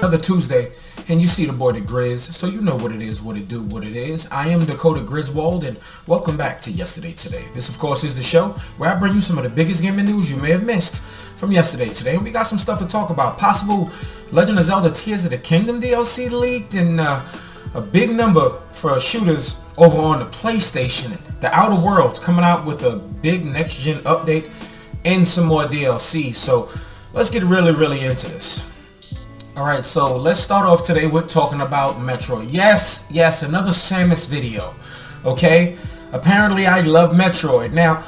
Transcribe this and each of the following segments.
another Tuesday, and you see the boy the Grizz, so you know what it is, what it do, what it is. I am Dakota Griswold, and welcome back to Yesterday Today. This, of course, is the show where I bring you some of the biggest gaming news you may have missed from yesterday today, and we got some stuff to talk about. Possible Legend of Zelda Tears of the Kingdom DLC leaked, and a big number for shooters over on the PlayStation. The Outer Worlds coming out with a big next-gen update and some more DLC. So let's get really into this. Alright, so let's start off today with talking about Metroid. Yes, another Samus video. Okay? Apparently I love Metroid. Now,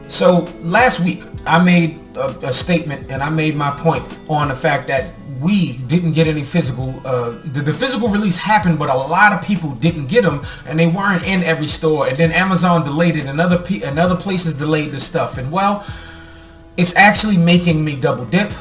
so last week I made a statement and I made my point on the fact that we didn't get any physical, the physical release happened, but a lot of people didn't get them, and they weren't in every store, and then Amazon delayed it, and other places delayed the stuff, and well, it's actually making me double dip,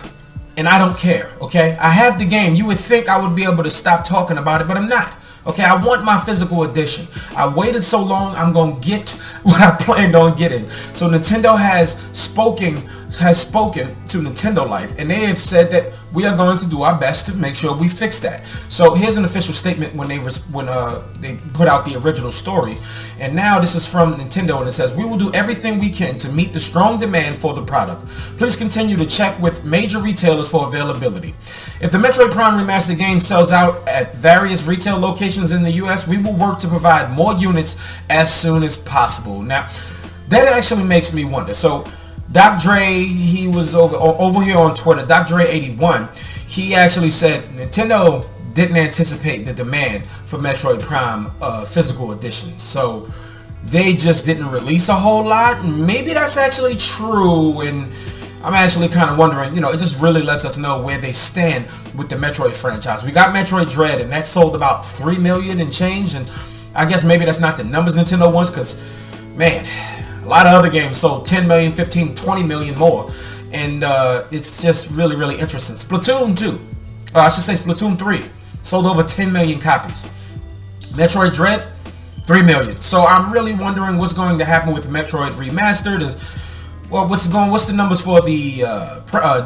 and I don't care, okay? I have the game. You would think I would be able to stop talking about it, but I'm not. Okay, I want my physical edition. I waited so long, I'm going to get what I planned on getting. So Nintendo has spoken to Nintendo Life, and they have said that we are going to do our best to make sure we fix that. So here's an official statement when they put out the original story. And now this is from Nintendo, and it says, "We will do everything we can to meet the strong demand for the product. Please continue to check with major retailers for availability. If the Metroid Prime Remastered game sells out at various retail locations in the US, we will work to provide more units as soon as possible." Now, that actually makes me wonder. So, Doc Dre, he was over here on Twitter, Doc Dre 81, he actually said Nintendo didn't anticipate the demand for Metroid Prime physical editions. So, they just didn't release a whole lot. Maybe that's actually true, and I'm actually kind of wondering, it just really lets us know where they stand with the Metroid franchise. We got Metroid Dread, and that sold about 3 million and change, and I guess maybe that's not the numbers Nintendo wants, because, man, a lot of other games sold 10 million, 15, 20 million more, and it's just really interesting. Splatoon 2, I should say Splatoon 3, sold over 10 million copies. Metroid Dread, 3 million. So I'm really wondering what's going to happen with Metroid Remastered. Well, what's the numbers for the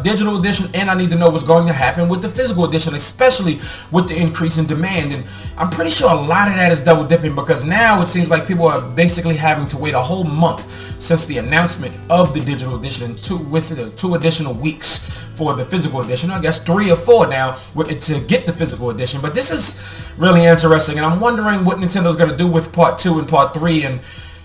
digital edition, and I need to know what's going to happen with the physical edition, especially with the increase in demand. And I'm pretty sure a lot of that is double dipping, because now it seems like people are basically having to wait a whole month since the announcement of the digital edition, with 2 additional weeks for the physical edition. I guess 3 or 4 now to get the physical edition. But this is really interesting, and I'm wondering what Nintendo's going to do with Part 2 and Part 3, and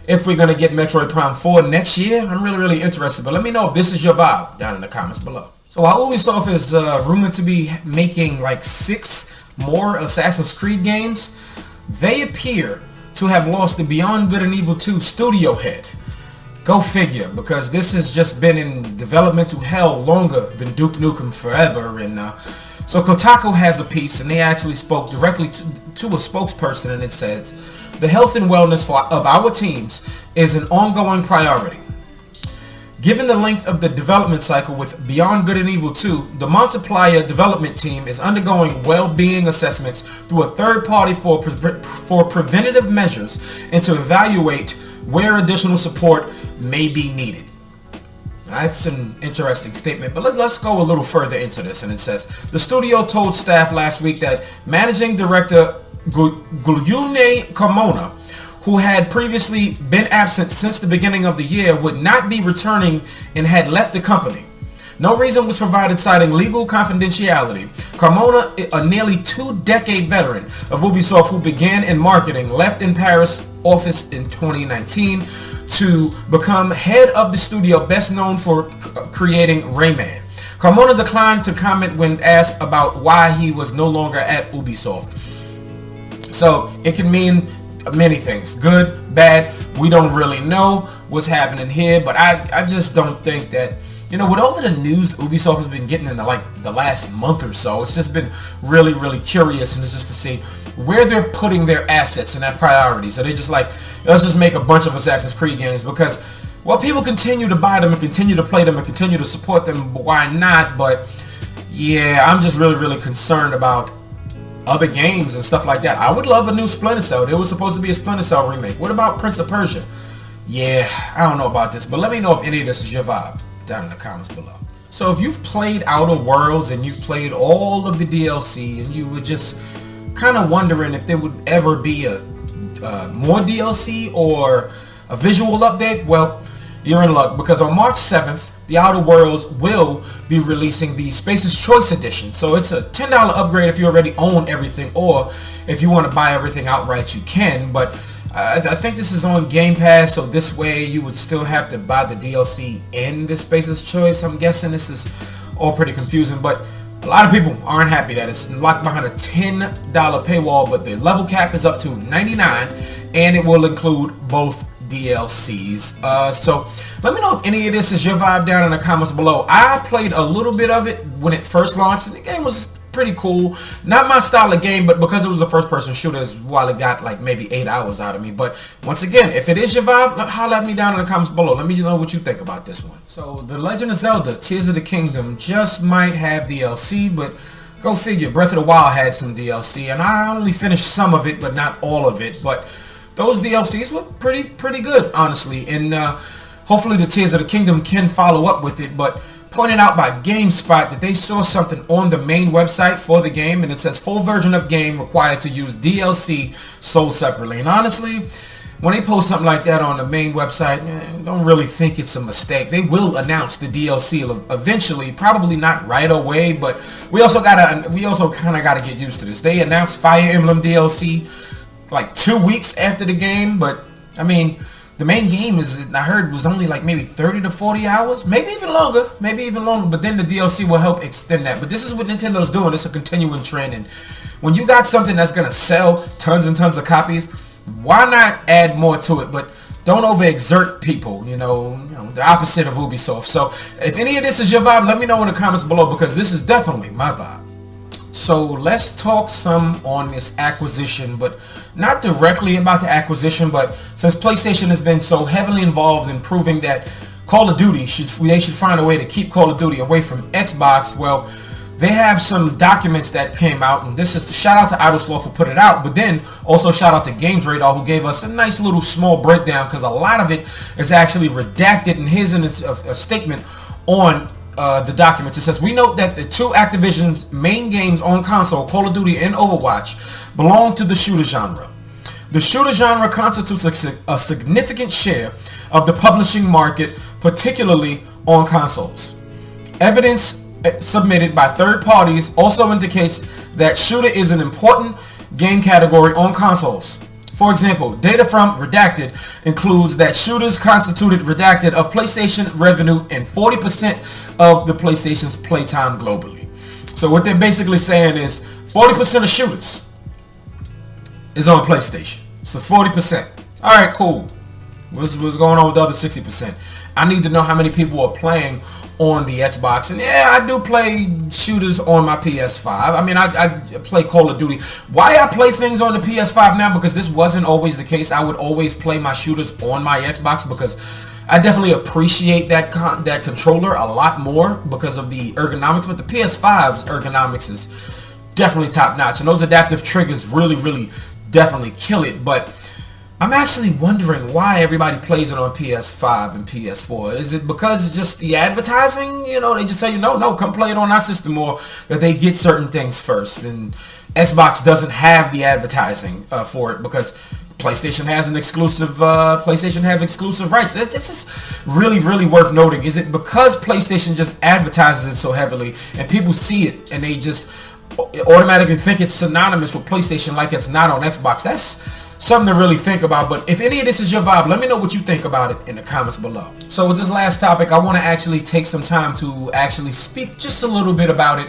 if we're going to get Metroid Prime 4 next year. I'm really interested. But let me know if this is your vibe down in the comments below. So while Ubisoft is rumored to be making like 6 more Assassin's Creed games, they appear to have lost the Beyond Good and Evil 2 studio head. Go figure, because this has just been in developmental hell longer than Duke Nukem Forever. And so Kotaku has a piece, and they actually spoke directly to a spokesperson, and it says, "The health and wellness of our teams is an ongoing priority. Given the length of the development cycle with Beyond Good and Evil 2, the Multiplier development team is undergoing well-being assessments through a third party for preventative measures and to evaluate where additional support may be needed." That's an interesting statement, but let's go a little further into this, and it says, "The studio told staff last week that managing director Guglielmo Carmona, who had previously been absent since the beginning of the year, would not be returning and had left the company. No reason was provided, citing legal confidentiality. Carmona, a nearly 2-decade veteran of Ubisoft who began in marketing, left in Paris office in 2019 to become head of the studio best known for creating Rayman. Carmona declined to comment when asked about why he was no longer at Ubisoft." So it can mean many things. Good, bad, we don't really know what's happening here, but I just don't think that, with all of the news Ubisoft has been getting in the last month or so, it's just been really curious, and it's just to see where they're putting their assets and their priorities. Are they just like, let's just make a bunch of Assassin's Creed games because, well, people continue to buy them and continue to play them and continue to support them, why not? But yeah, I'm just really concerned about other games and stuff like that. I would love a new Splinter Cell. There was supposed to be a Splinter Cell remake. What about Prince of Persia? Yeah, I don't know about this, but let me know if any of this is your vibe down in the comments below. So if you've played Outer Worlds and you've played all of the DLC and you were just kind of wondering if there would ever be a more DLC or a visual update, well, you're in luck, because on March 7th, the Outer Worlds will be releasing the Space's Choice Edition. So it's a $10 upgrade if you already own everything, or if you want to buy everything outright, you can. But I think this is on Game Pass, so this way you would still have to buy the DLC in the Space's Choice. I'm guessing this is all pretty confusing, but a lot of people aren't happy that it's locked behind a $10 paywall, but the level cap is up to $99, and it will include both DLCs. So let me know if any of this is your vibe down in the comments below. I played a little bit of it when it first launched, and the game was pretty cool. Not my style of game, but because it was a first-person shooter, is while it got like maybe 8 hours out of me. But once again, if it is your vibe, holler at me down in the comments below. Let me know what you think about this one. So The Legend of Zelda Tears of the Kingdom just might have DLC, but go figure, Breath of the Wild had some DLC, and I only finished some of it, but not all of it. But those DLCs were pretty good, honestly, and hopefully the Tears of the Kingdom can follow up with it. But pointed out by GameSpot that they saw something on the main website for the game, and it says full version of game required to use DLC sold separately. And honestly, when they post something like that on the main website, I don't really think it's a mistake. They will announce the DLC eventually, probably not right away, but we also kind of gotta get used to this. They announced Fire Emblem DLC like 2 weeks after the game, but I mean, the main game I heard was only like maybe 30 to 40 hours, maybe even longer, but then the DLC will help extend that. But this is what Nintendo's doing. It's a continuing trend, and when you got something that's gonna sell tons and tons of copies, why not add more to it? But don't overexert people, you know, the opposite of Ubisoft. So if any of this is your vibe, let me know in the comments below, because this is definitely my vibe. So let's talk some on this acquisition, but not directly about the acquisition, but since PlayStation has been so heavily involved in proving that Call of Duty they should find a way to keep Call of Duty away from Xbox, well, they have some documents that came out, and this is shout out to IdleSloth who put it out, but then also shout out to Games Radar who gave us a nice little small breakdown, because a lot of it is actually redacted, and here's a statement on the documents. It says, we note that the two Activision's main games on console, Call of Duty and Overwatch, belong to the shooter genre. The shooter genre constitutes a significant share of the publishing market, particularly on consoles. Evidence submitted by third parties also indicates that shooter is an important game category on consoles. For example, data from Redacted includes that shooters constituted Redacted of PlayStation revenue and 40% of the PlayStation's playtime globally. So what they're basically saying is 40% of shooters is on PlayStation. So 40%. Alright, cool. What's going on with the other 60%? I need to know how many people are playing on the Xbox. And yeah, I do play shooters on my PS5. I mean, I play Call of Duty. Why I play things on the PS5 now? Because this wasn't always the case. I would always play my shooters on my Xbox, because I definitely appreciate that controller a lot more because of the ergonomics. But the PS5's ergonomics is definitely top notch, and those adaptive triggers really definitely kill it. But I'm actually wondering why everybody plays it on PS5 and PS4. Is it because it's just the advertising? You know, they just tell you, no, come play it on our system, or that they get certain things first. And Xbox doesn't have the advertising for it, because PlayStation has an exclusive, PlayStation have exclusive rights. It's just really worth noting. Is it because PlayStation just advertises it so heavily, and people see it, and they just automatically think it's synonymous with PlayStation like it's not on Xbox? That's something to really think about. But if any of this is your vibe, let me know what you think about it in the comments below. So with this last topic, I want to actually take some time to actually speak just a little bit about it,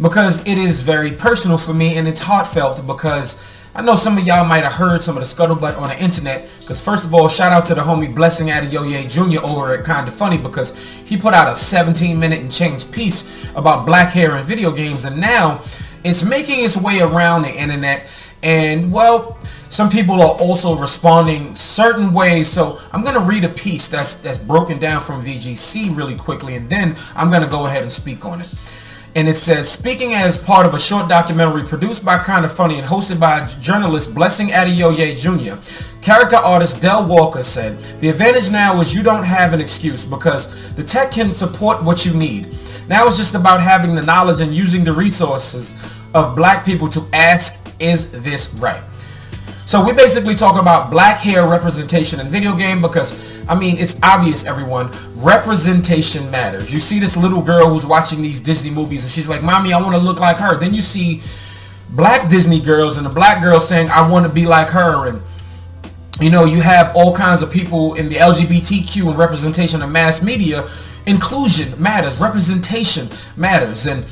because it is very personal for me, and it's heartfelt, because I know some of y'all might have heard some of the scuttlebutt on the internet. Because first of all, shout out to the homie Blessing Adeyoye Jr. over at Kinda Funny, because he put out a 17-minute and change piece about black hair in video games, and now it's making its way around the internet. And well, some people are also responding certain ways. So I'm going to read a piece that's broken down from VGC really quickly, and then I'm going to go ahead and speak on it. And it says, speaking as part of a short documentary produced by Kinda Funny and hosted by journalist Blessing Adeoye Jr., character artist Del Walker said, the advantage now is you don't have an excuse because the tech can support what you need. Now it's just about having the knowledge and using the resources of black people to ask, is this right? So we basically talk about black hair representation in video game because, I mean, it's obvious, everyone. Representation matters. You see this little girl who's watching these Disney movies and she's like, Mommy, I want to look like her. Then you see black Disney girls and the black girl saying, I want to be like her. And, you know, you have all kinds of people in the LGBTQ and representation of mass media. Inclusion matters. Representation matters. And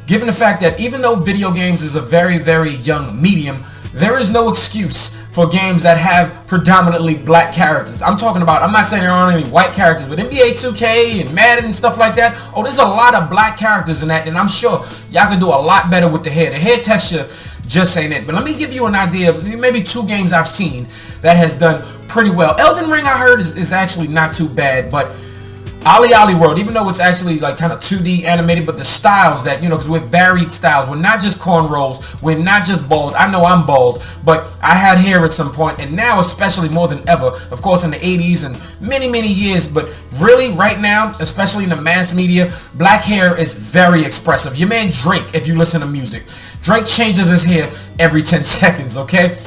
given the fact that even though video games is a very, very young medium, there is no excuse for games that have predominantly black characters. I'm talking about, I'm not saying there aren't any white characters, but NBA 2K and Madden and stuff like that, oh, there's a lot of black characters in that, and I'm sure y'all can do a lot better with the hair. The hair texture just ain't it. But let me give you an idea of maybe 2 games I've seen that has done pretty well. Elden Ring, I heard, is actually not too bad, but OlliOlli World, even though it's actually like kind of 2D animated, but the styles that, you know, because we're varied styles. We're not just cornrows. We're not just bald. I know I'm bald, but I had hair at some point, and now especially more than ever, of course in the 80s and many, many years, but really right now, especially in the mass media, black hair is very expressive. Your man Drake, if you listen to music, Drake changes his hair every 10 seconds, okay?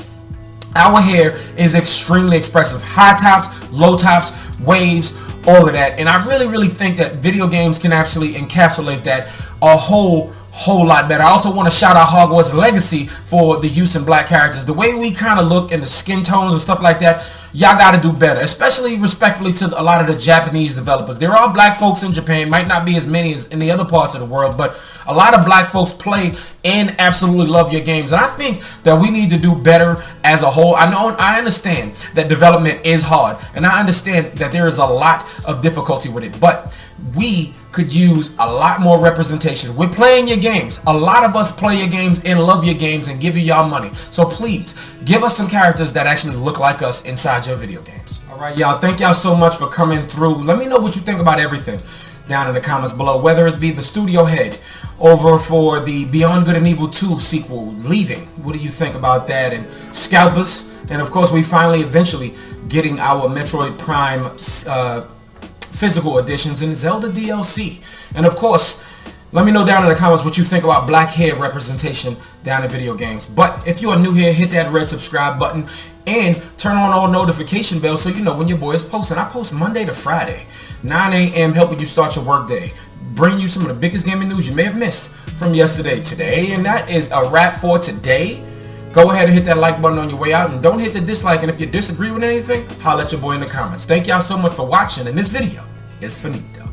Our hair is extremely expressive. High tops, low tops, waves, all of that. And I really, really think that video games can actually encapsulate that a whole lot better. I also want to shout out Hogwarts Legacy for the use in black characters. The way we kind of look and the skin tones and stuff like that, y'all got to do better, especially respectfully to a lot of the Japanese developers. There are black folks in Japan, might not be as many as in the other parts of the world, but a lot of black folks play and absolutely love your games. And I think that we need to do better as a whole. I understand that development is hard, and I understand that there is a lot of difficulty with it, but we could use a lot more representation. We're playing your games. A lot of us play your games and love your games and give you y'all money. So please, give us some characters that actually look like us inside your video games. Alright, y'all, thank y'all so much for coming through. Let me know what you think about everything down in the comments below, whether it be the studio head over for the Beyond Good and Evil 2 sequel, Leaving. What do you think about that? And Scalpers. And of course, we finally eventually getting our Metroid Prime physical editions and Zelda DLC. And of course, let me know down in the comments what you think about black hair representation down in video games. But if you are new here, hit that red subscribe button and turn on all notification bells so you know when your boy is posting. I post Monday to Friday, 9 a.m. helping you start your work day. Bring you some of the biggest gaming news you may have missed from yesterday, today. And that is a wrap for today. Go ahead and hit that like button on your way out, and don't hit the dislike. And if you disagree with anything, holla at your boy in the comments. Thank y'all so much for watching, and this video is finito.